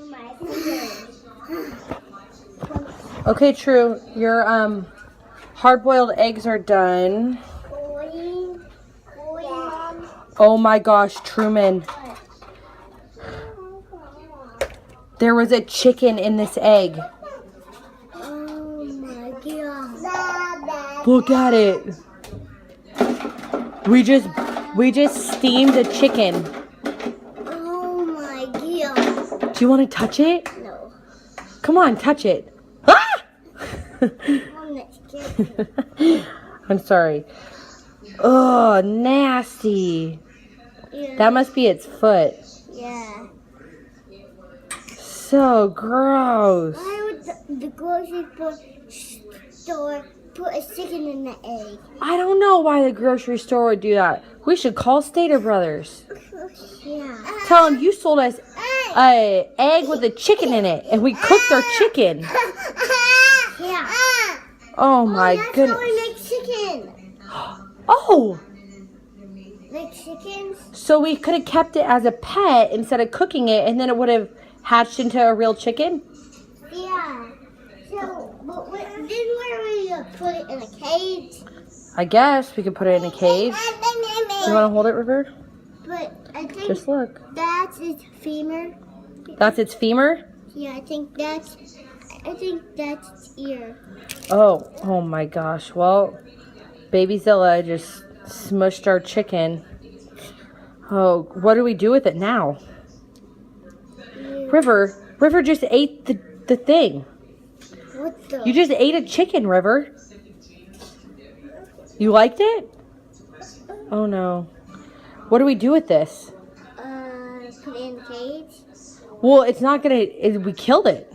My fingers. Okay, True. Your hard-boiled eggs are done. Mom. Oh my gosh, Truman. There was a chicken in this egg. Oh my god. Look at it. We just steamed a chicken. Oh my god. Do you want to touch it? No. Come on, touch it. Ah! I'm not scared. I'm sorry. Oh, nasty. Yeah. That must be its foot. Yeah. So gross. Why would the grocery store put a chicken in the egg? I don't know why the grocery store would do that. We should call Stater Brothers. Yeah. Tell them you sold us a egg with a chicken in it, and we cooked our chicken. Yeah. Oh my That's goodness. how we make chicken. Oh, Like chickens? so we could have kept it as a pet instead of cooking it, and then it would have hatched into a real chicken? Yeah. So, but then where are we gonna put it in a cage? I guess we could put it in a cage. You want to hold it, River? But I think Just look. that's its femur. That's its femur? Yeah, I think that's its ear. Oh my gosh. Well, Baby Zilla just smushed our chicken. Oh, what do we do with it now? River just ate the thing. What the? You just ate a chicken, River. You liked it? Oh no. What do we do with this? Put it in the cage. Well, it's not gonna, we killed it.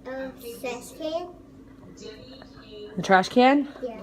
Trash can. The trash can? Yeah.